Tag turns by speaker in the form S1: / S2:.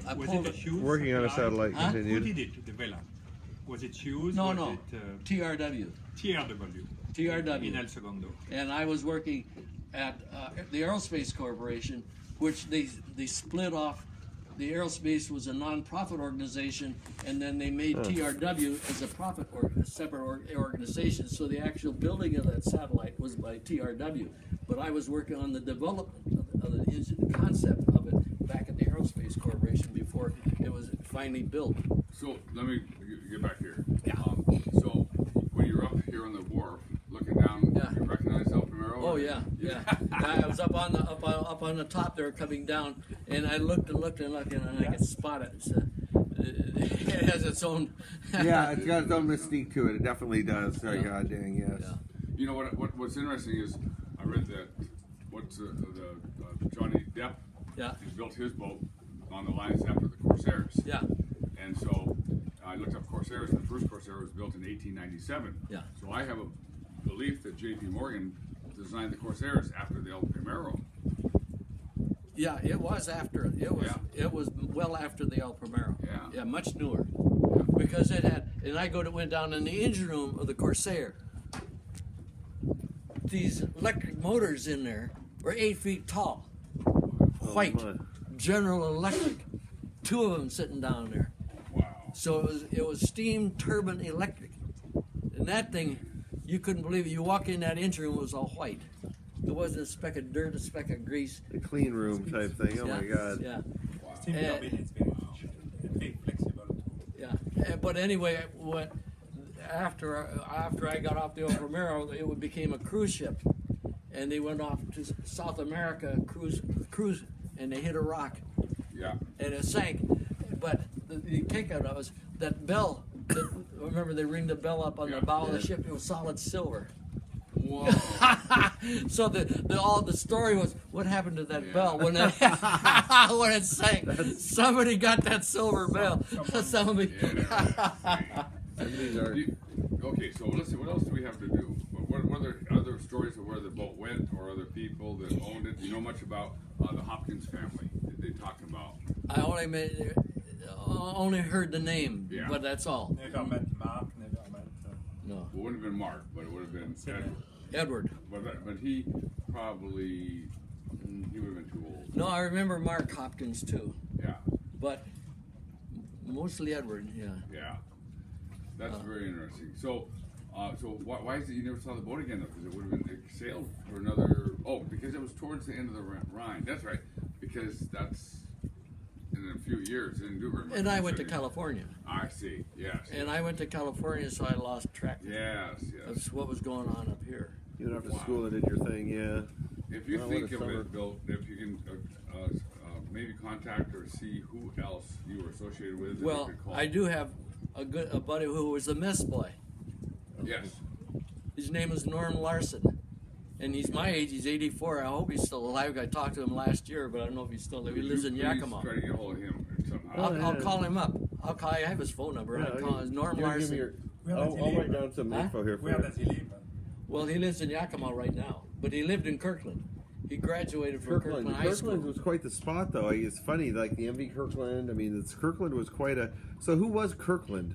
S1: I
S2: Was
S1: pulled
S2: it a shoes?
S3: Working on a
S2: supply?
S3: satellite
S1: Huh?
S2: Who
S3: continued.
S2: did it develop? Was it shoes?
S1: No,
S2: was
S1: no.
S2: It,
S1: TRW.
S2: TRW.
S1: TRW.
S2: In El Segundo.
S1: And I was working at the Aerospace Corporation, which they split off. The Aerospace was a non-profit organization, and then they made TRW as a profit or a separate organization. So the actual building of that satellite was by TRW, but I was working on the development of the concept of it back at the Aerospace Corporation before it was finally built.
S4: So let me get back here.
S1: Yeah.
S4: So when you're up here on the wharf, looking down,
S1: Yeah.
S4: you recognize El Primero?
S1: Oh yeah, yeah. I was up on the top there, coming down, and I looked and looked and looked, and I could spot it. It has its own.
S3: Yeah, it's got its own mystique to it. It definitely does. Oh,
S1: Yeah.
S3: God dang, yes.
S1: Yeah.
S4: You know what's interesting is I read that Johnny Depp
S1: Yeah.
S4: has built his boat on the lines after the Corsairs.
S1: Yeah.
S4: And so I looked up Corsairs. The first Corsair was built in 1897.
S1: Yeah.
S4: So I have a belief that J.P. Morgan designed the Corsairs after the El Primero.
S1: Yeah, it was after it was
S4: Yeah.
S1: it was well after the El Primero.
S4: Yeah.
S1: Yeah, much newer. Because it had, and I went down in the engine room of the Corsair. These electric motors in there were 8 feet tall, white,
S3: my.
S1: General Electric, 2 of them sitting down there.
S4: Wow.
S1: So it was steam turbine electric, and that thing, you couldn't believe it. You walk in that engine room, it was all white. There wasn't a speck of dirt, a speck of grease.
S3: The clean room type thing. Oh
S1: yeah.
S3: my God.
S1: Yeah.
S2: Steam turbine is very flexible too.
S1: Yeah, but anyway, after I got off the El Primero, it became a cruise ship, and they went off to South America cruise, and they hit a rock,
S4: Yeah.
S1: and it sank. But the kick out of it was that bell. Remember, they ring the bell up on the bow of the ship. It was solid silver.
S4: Whoa.
S1: So the story was what happened to that bell when it when it sank. Somebody got that silver bell. Somebody.
S3: These are,
S4: Okay, so let's see. What else do we have to do? What are other stories of where the boat went, or other people that owned it? Do you know much about the Hopkins family? Did they talk about?
S1: I only heard the name,
S4: Yeah.
S1: but that's all.
S2: Never met Mark, never met.
S1: No,
S4: Well, it wouldn't have been Mark, but it would have been Edward.
S1: Edward.
S4: But he probably he would have been too old.
S1: No, I remember Mark Hopkins too,
S4: Yeah,
S1: but mostly Edward. Yeah.
S4: yeah. That's very interesting. So, why is it you never saw the boat again though? Because it would have been sailed for another. Oh, because it was towards the end of the Rhine. That's right. Because that's in a few years. It didn't do very much.
S1: And I went to
S4: considering.
S1: California,
S4: I see. Yes.
S1: and I went to California, so I lost track
S4: Yes. Yes.
S1: of what was going on up here.
S3: you went after
S4: Wow.
S3: school and did your thing, yeah.
S4: If you
S3: Well,
S4: think
S3: what a
S4: of
S3: summer.
S4: it, Bill, if you can maybe contact or see who else you were associated with. that you
S1: Well,
S4: could call.
S1: I do have a buddy who was a mess boy.
S4: Yes.
S1: His name is Norm Larson, and he's my age. He's 84. I hope he's still alive. I talked to him last year, but I don't know if he's still alive. He
S4: Would
S1: lives
S4: you
S1: in
S4: please
S1: Yakima.
S4: Try to get hold of him somehow.
S1: I'll call him up. I have his phone number. I'll call him. Norm
S3: Give me
S1: Larson.
S3: your,
S2: Where
S3: I'll
S2: does he
S3: write
S2: live?
S3: down some
S1: Huh?
S3: info here for
S2: Where
S3: you.
S2: does he live?
S1: Well, he lives in Yakima right now, but he lived in Kirkland. He graduated from Kirkland High
S3: Kirkland
S1: School.
S3: was quite the spot, though. It's funny, like the MV Kirkland. I mean, Kirkland was quite a. So who was Kirkland?